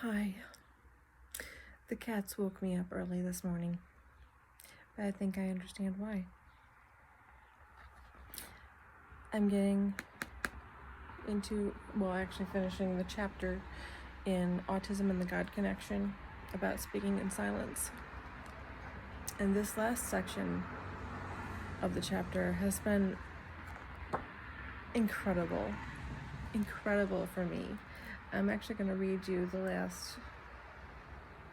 Hi. The cats woke me up early this morning, but I think I understand why. I'm getting into, finishing the chapter in Autism and the God Connection about speaking in silence. And this last section of the chapter has been incredible for me. I'm actually going to read you the last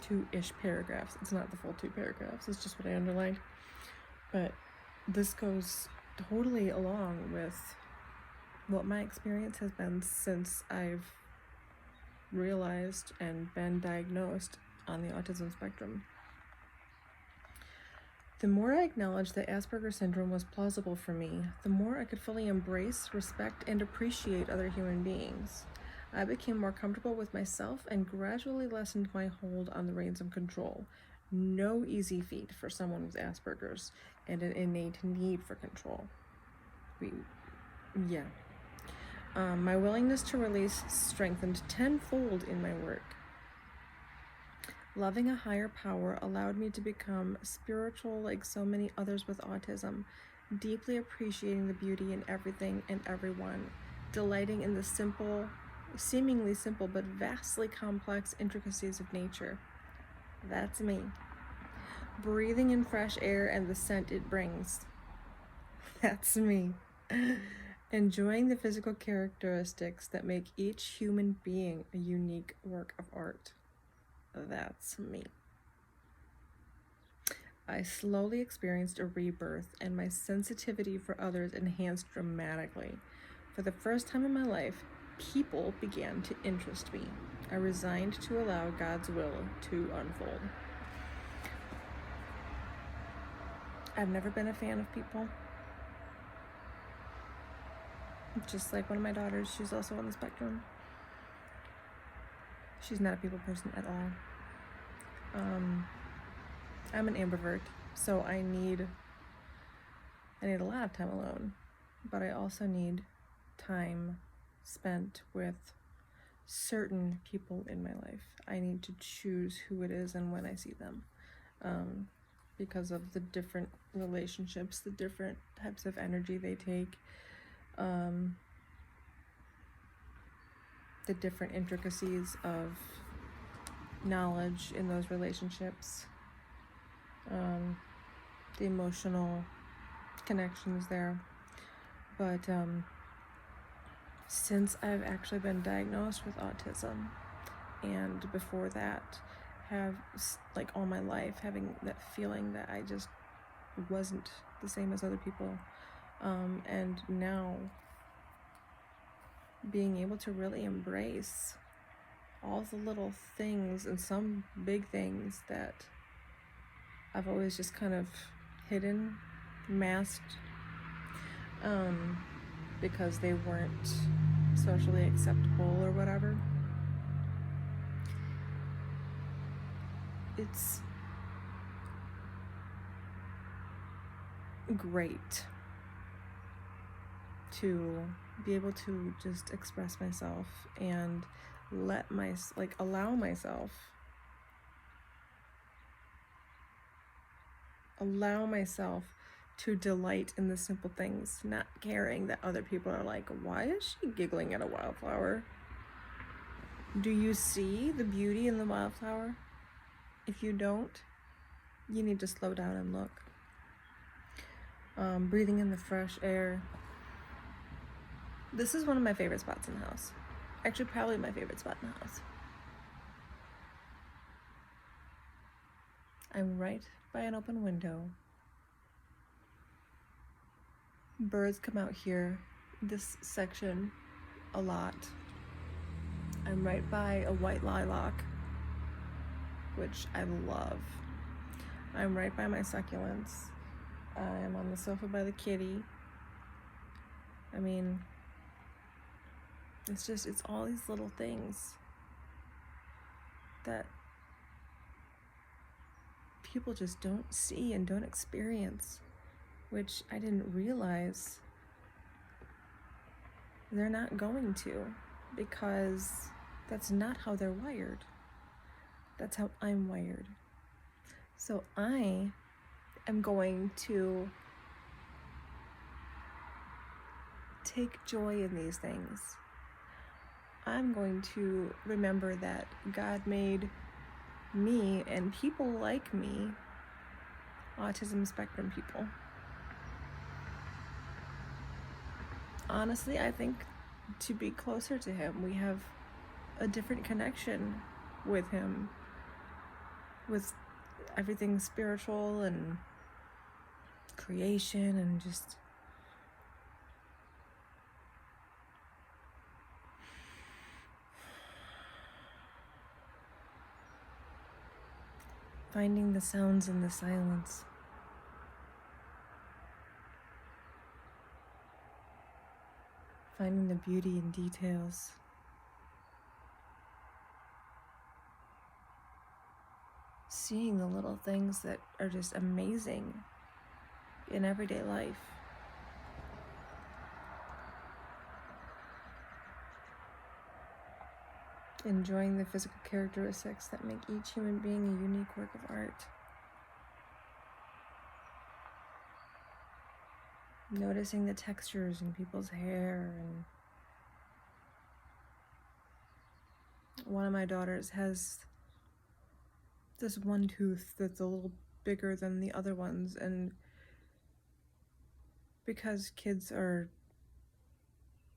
2-ish paragraphs. It's not the full 2 paragraphs, it's just what I underlined. But this goes totally along with what my experience has been since I've realized and been diagnosed on the autism spectrum. The more I acknowledged that Asperger's syndrome was plausible for me, the more I could fully embrace, respect, and appreciate other human beings. I became more comfortable with myself and gradually lessened my hold on the reins of control. No easy feat for someone with Asperger's and an innate need for control. My willingness to release strengthened tenfold in my work. Loving a higher power allowed me to become spiritual like so many others with autism, deeply appreciating the beauty in everything and everyone, delighting in the seemingly simple but vastly complex intricacies of nature. That's me. Breathing in fresh air and the scent it brings. That's me. Enjoying the physical characteristics that make each human being a unique work of art. That's me. I slowly experienced a rebirth, and my sensitivity for others enhanced dramatically. For the first time in my life, people began to interest me. I resigned to allow God's will to unfold. I've never been a fan of people. Just like one of my daughters, she's also on the spectrum. She's not a people person at all. I'm an ambivert, so I need a lot of time alone, but I also need time spent with certain people in my life. I need to choose who it is and when I see them, because of the different relationships, the different types of energy they take, the different intricacies of knowledge in those relationships, the emotional connections there. But since I've actually been diagnosed with autism, and before that have, like, all my life having that feeling that I just wasn't the same as other people, and now being able to really embrace all the little things and some big things that I've always just kind of hidden, masked, because they weren't socially acceptable or whatever. It's great to be able to just express myself and allow myself to delight in the simple things, not caring that other people are like, why is she giggling at a wildflower? Do you see the beauty in the wildflower? If you don't, you need to slow down and look. Breathing in the fresh air. This is one of my favorite spots in the house. Actually, probably my favorite spot in the house. I'm right by an open window. Birds come out here, this section, a lot. I'm right by a white lilac, which I love. I'm right by my succulents. I'm on the sofa by the kitty. I mean, it's all these little things that people just don't see and don't experience, which I didn't realize they're not going to, because that's not how they're wired. That's how I'm wired. So I am going to take joy in these things. I'm going to remember that God made me and people like me, autism spectrum people. Honestly, I think to be closer to Him, we have a different connection with Him, with everything spiritual and creation and just finding the sounds in the silence. Finding the beauty in details. Seeing the little things that are just amazing in everyday life. Enjoying the physical characteristics that make each human being a unique work of art. Noticing the textures in people's hair. And one of my daughters has this one tooth that's a little bigger than the other ones, and because kids are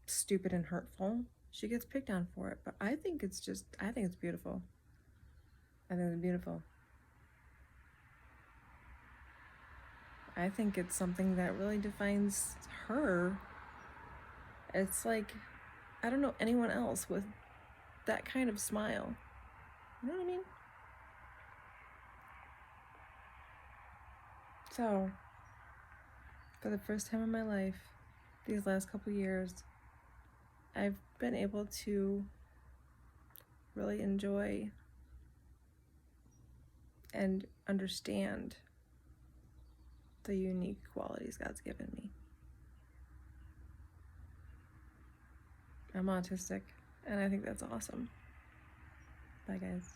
stupid and hurtful, she gets picked on for it. But I think it's beautiful. I think it's beautiful. I think it's something that really defines her. It's like, I don't know anyone else with that kind of smile. You know what I mean? So, for the first time in my life, these last couple years, I've been able to really enjoy and understand the unique qualities God's given me. I'm autistic, and I think that's awesome. Bye, guys.